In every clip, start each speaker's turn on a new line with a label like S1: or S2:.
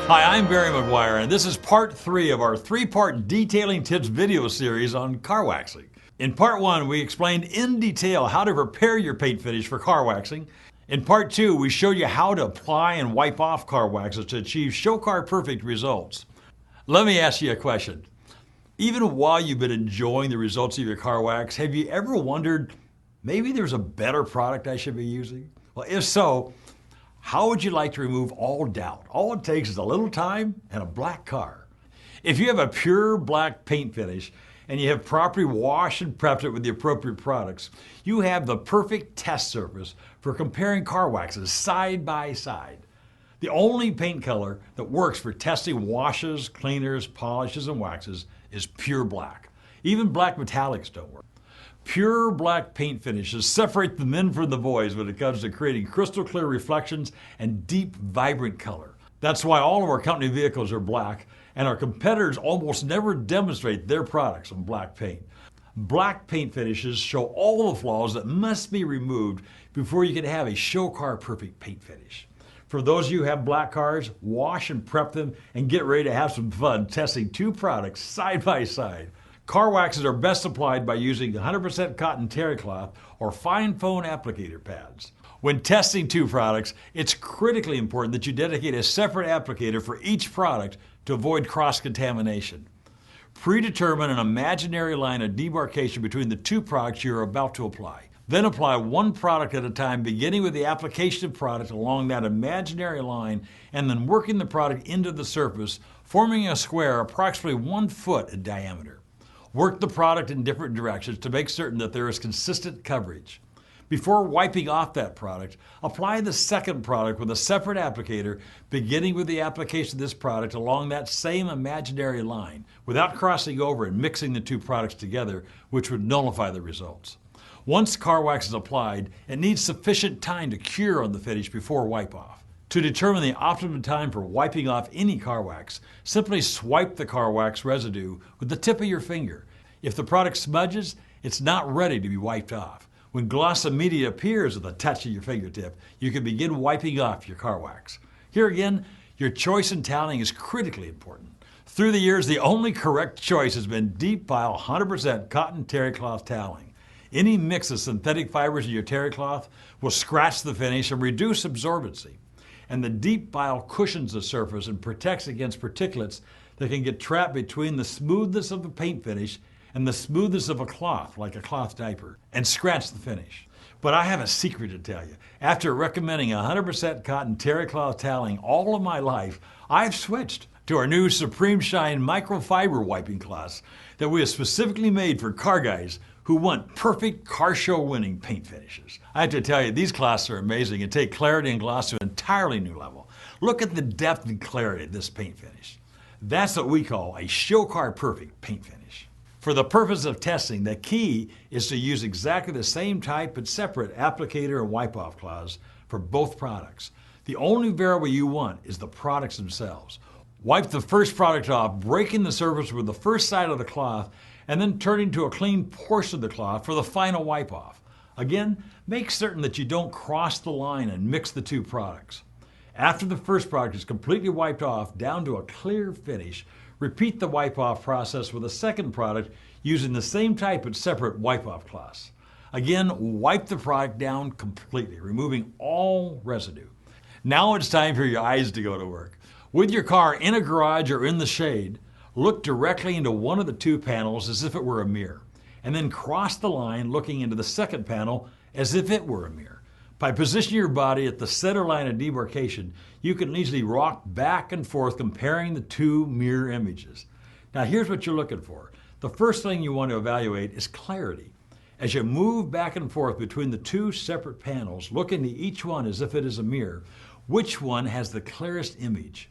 S1: Hi, I'm Barry McGuire, and this is part 3 of our 3-part detailing tips video series on car waxing. In part 1, we explained in detail how to prepare your paint finish for car waxing. In part 2, we showed you how to apply and wipe off car waxes to achieve show car perfect results. Let me ask you a question. Even while you've been enjoying the results of your car wax, have you ever wondered, maybe there's a better product I should be using? Well, if so, how would you like to remove all doubt? All it takes is a little time and a black car. If you have a pure black paint finish and you have properly washed and prepped it with the appropriate products, you have the perfect test surface for comparing car waxes side by side. The only paint color that works for testing washes, cleaners, polishes, and waxes is pure black. Even black metallics don't work. Pure black paint finishes separate the men from the boys when it comes to creating crystal clear reflections and deep, vibrant color. That's why all of our company vehicles are black, and our competitors almost never demonstrate their products in black paint. Black paint finishes show all the flaws that must be removed before you can have a show car perfect paint finish. For those of you who have black cars, wash and prep them and get ready to have some fun testing 2 products side by side. Car waxes are best applied by using 100% cotton terry cloth or fine foam applicator pads. When testing 2 products, it's critically important that you dedicate a separate applicator for each product to avoid cross-contamination. Predetermine an imaginary line of demarcation between the 2 products you're about to apply. Then apply 1 product at a time, beginning with the application of product along that imaginary line and then working the product into the surface, forming a square approximately 1 foot in diameter. Work the product in different directions to make certain that there is consistent coverage. Before wiping off that product, apply the second product with a separate applicator, beginning with the application of this product along that same imaginary line, without crossing over and mixing the 2 products together, which would nullify the results. Once car wax is applied, it needs sufficient time to cure on the finish before wipe off. To determine the optimum time for wiping off any car wax, simply swipe the car wax residue with the tip of your finger. If the product smudges, it's not ready to be wiped off. When gloss immediately appears at the touch of your fingertip, you can begin wiping off your car wax. Here again, your choice in toweling is critically important. Through the years, the only correct choice has been deep pile 100% cotton terry cloth toweling. Any mix of synthetic fibers in your terry cloth will scratch the finish and reduce absorbency. And the deep pile cushions the surface and protects against particulates that can get trapped between the smoothness of the paint finish and the smoothness of a cloth, like a cloth diaper, and scratch the finish. But I have a secret to tell you. After recommending 100% cotton terry cloth toweling all of my life, I've switched to our new Supreme Shine microfiber wiping cloths that we have specifically made for car guys who want perfect car show winning paint finishes. I have to tell you, these cloths are amazing and take clarity and gloss to an entirely new level. Look at the depth and clarity of this paint finish. That's what we call a show car perfect paint finish. For the purpose of testing, the key is to use exactly the same type but separate applicator and wipe-off cloths for both products. The only variable you want is the products themselves. Wipe the first product off, breaking the surface with the first side of the cloth, and then turning to a clean portion of the cloth for the final wipe-off. Again, make certain that you don't cross the line and mix the 2 products. After the first product is completely wiped off down to a clear finish, repeat the wipe-off process with a second product using the same type but separate wipe-off cloths. Again, wipe the product down completely, removing all residue. Now it's time for your eyes to go to work. With your car in a garage or in the shade, look directly into one of the 2 panels as if it were a mirror, and then cross the line looking into the second panel as if it were a mirror. By positioning your body at the center line of demarcation, you can easily rock back and forth comparing the 2 mirror images. Now here's what you're looking for. The first thing you want to evaluate is clarity. As you move back and forth between the 2 separate panels, look into each one as if it is a mirror. Which one has the clearest image?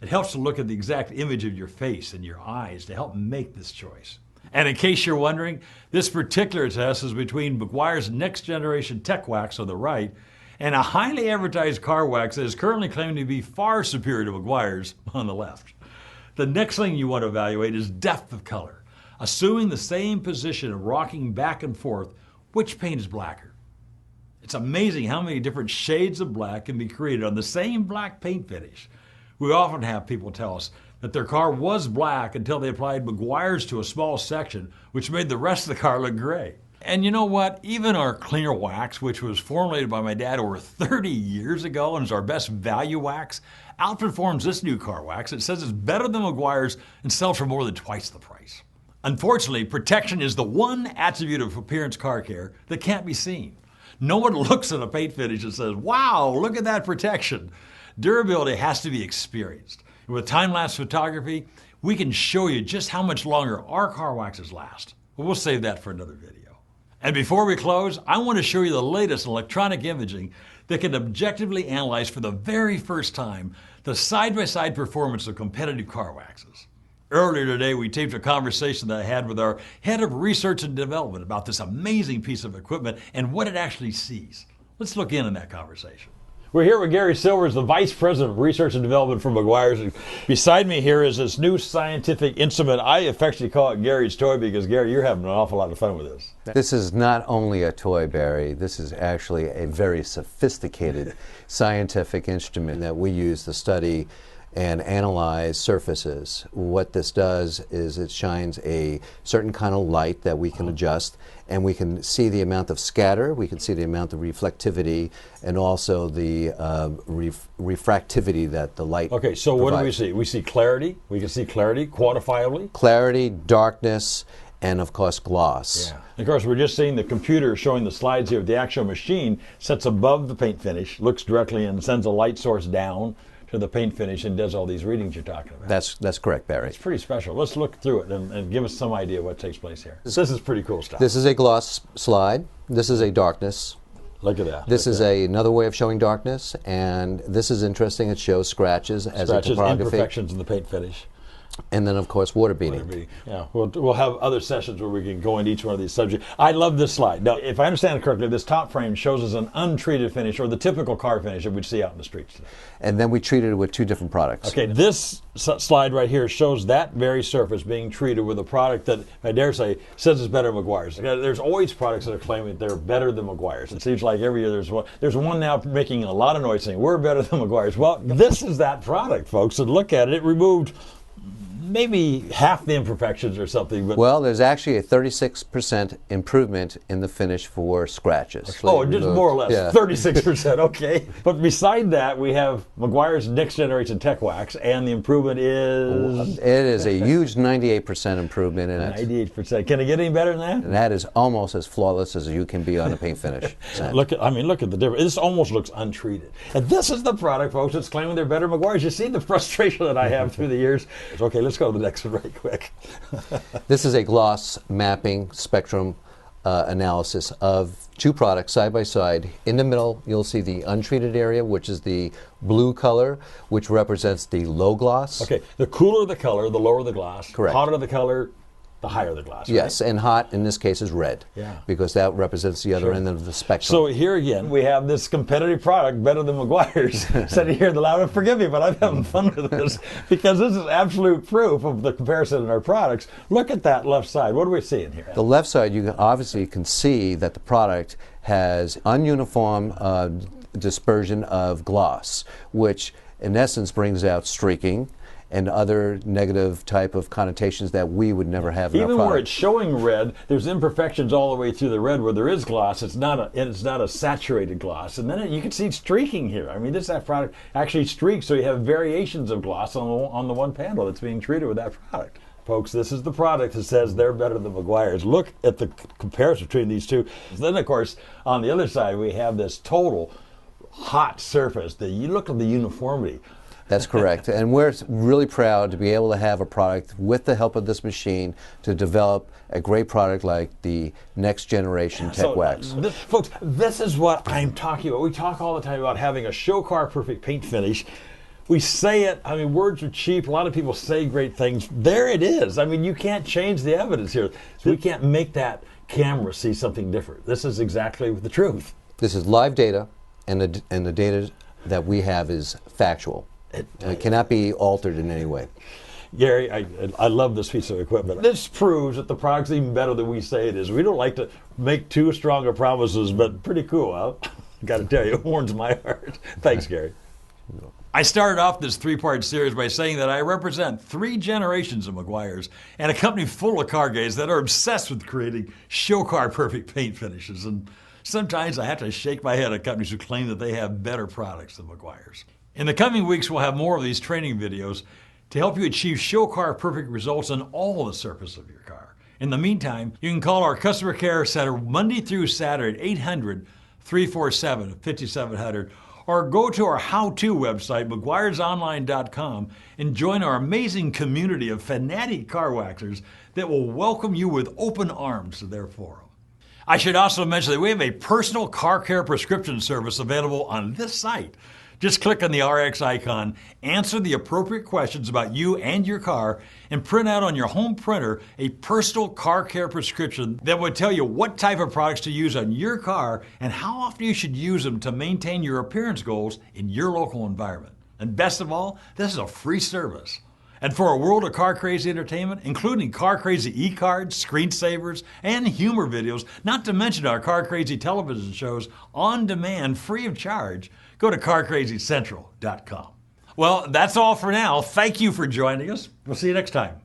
S1: It helps to look at the exact image of your face and your eyes to help make this choice. And in case you're wondering, this particular test is between McGuire's next generation tech wax on the right and a highly advertised car wax that is currently claimed to be far superior to McGuire's on the left. The next thing you want to evaluate is depth of color. Assuming the same position of rocking back and forth, which paint is blacker? It's amazing how many different shades of black can be created on the same black paint finish. We often have people tell us that their car was black until they applied Meguiar's to a small section, which made the rest of the car look gray. And you know what? Even our cleaner wax, which was formulated by my dad over 30 years ago and is our best value wax, outperforms this new car wax. It says it's better than Meguiar's and sells for more than twice the price. Unfortunately, protection is the one attribute of appearance car care that can't be seen. No one looks at a paint finish and says, wow, look at that protection. Durability has to be experienced. And with time-lapse photography, we can show you just how much longer our car waxes last. But we'll save that for another video. And before we close, I want to show you the latest electronic imaging that can objectively analyze for the very first time the side-by-side performance of competitive car waxes. Earlier today, we taped a conversation that I had with our head of research and development about this amazing piece of equipment and what it actually sees. Let's look in on that conversation. We're here with Gary Silvers, the Vice President of Research and Development for Meguiar's. And beside me here is this new scientific instrument. I affectionately call it Gary's toy because, Gary, you're having an awful lot of fun with this.
S2: This is not only a toy, Barry. This is actually a very sophisticated scientific instrument that we use to study and analyze surfaces. What this does is it shines a certain kind of light that we can adjust, and we can see the amount of scatter, we can see the amount of reflectivity, and also the refractivity that the light
S1: Okay, so
S2: provides.
S1: What do we see? We see clarity. We can see clarity quantifiably.
S2: Clarity, darkness, and of course gloss.
S1: Yeah. And of course, we're just seeing the computer showing the slides here. The actual machine sits above the paint finish, looks directly and sends a light source down to the paint finish and does all these readings you're talking about.
S2: That's correct, Barry.
S1: It's pretty special. Let's look through it and give us some idea what takes place here. This is pretty cool stuff.
S2: This is a gloss slide. This is a darkness.
S1: Look at that.
S2: This is another way of showing darkness, and this is interesting. It shows scratches as a topography.
S1: Imperfections in the paint finish.
S2: And then, of course, water beading.
S1: Yeah, we'll have other sessions where we can go into each one of these subjects. I love this slide. Now, if I understand it correctly, this top frame shows us an untreated finish, or the typical car finish that we'd see out in the streets today.
S2: And then we treated it with two different products.
S1: Okay, this slide right here shows that very surface being treated with a product that, I dare say, says it's better than Meguiar's. There's always products that are claiming they're better than Meguiar's. It seems like every year there's one. There's one now making a lot of noise saying, we're better than Meguiar's. Well, this is that product, folks, and look at it. It removed maybe half the imperfections or something. But
S2: well, there's actually a 36% improvement in the finish for scratches.
S1: Oh, just more or less, yeah. 36%, okay. But beside that, we have Meguiar's next generation tech wax, and the improvement is?
S2: It is a huge 98% improvement in it.
S1: 98%. Can it get any better than that?
S2: And that is almost as flawless as you can be on a paint finish.
S1: Look at the difference. This almost looks untreated. And this is the product, folks, that's claiming they're better than Meguiar's. You see the frustration that I have through the years? Okay, let's go to the next one right quick.
S2: This is a gloss mapping spectrum analysis of two products side by side. In the middle, you'll see the untreated area, which is the blue color, which represents the low gloss.
S1: Okay, the cooler the color, the lower the gloss.
S2: Correct.
S1: Hotter the color, the higher the gloss.
S2: Yes,
S1: right?
S2: and hot in this case is red.
S1: Yeah.
S2: Because that represents the other end of the spectrum.
S1: So here again, we have this competitive product better than Meguiar's sitting here in the lab. Forgive me, but I'm having fun with this because this is absolute proof of the comparison in our products. Look at that left side. What are we seeing here?
S2: The left side, you obviously can see that the product has ununiform dispersion of gloss, which in essence brings out streaking and other negative type of connotations that we would never have in our product.
S1: Even where it's showing red, there's imperfections all the way through the red where there is gloss. It's not a saturated gloss. And then you can see streaking here. I mean, that product actually streaks, so you have variations of gloss on the one panel that's being treated with that product. Folks, this is the product that says they're better than Meguiar's. Look at the comparison between these two. Then, of course, on the other side, we have this total hot surface. You look at the uniformity.
S2: That's correct. And we're really proud to be able to have a product with the help of this machine to develop a great product like the next generation tech wax.
S1: Folks, this is what I'm talking about. We talk all the time about having a show car perfect paint finish. We say it, I mean, words are cheap. A lot of people say great things. There it is. I mean, you can't change the evidence here. So we can't make that camera see something different. This is exactly the truth.
S2: This is live data, and the data that we have is factual. It cannot be altered in any way.
S1: Gary, I love this piece of equipment. This proves that the product's even better than we say it is. We don't like to make too strong of promises, but pretty cool. Got to tell you, it warms my heart. Thanks, Gary. I started off this three-part series by saying that I represent 3 generations of Meguiar's and a company full of car guys that are obsessed with creating show car perfect paint finishes. And sometimes I have to shake my head at companies who claim that they have better products than Meguiar's. In the coming weeks, we'll have more of these training videos to help you achieve show car perfect results on all the surface of your car. In the meantime, you can call our customer care center Monday through Saturday at 800-347-5700 or go to our how-to website, meguiarsonline.com, and join our amazing community of fanatic car waxers that will welcome you with open arms to their forum. I should also mention that we have a personal car care prescription service available on this site. Just click on the RX icon, answer the appropriate questions about you and your car, and print out on your home printer a personal car care prescription that would tell you what type of products to use on your car and how often you should use them to maintain your appearance goals in your local environment. And best of all, this is a free service. And for a world of car crazy entertainment, including car crazy e-cards, screensavers, and humor videos, not to mention our car crazy television shows on demand free of charge, go to carcrazycentral.com. Well, that's all for now. Thank you for joining us. We'll see you next time.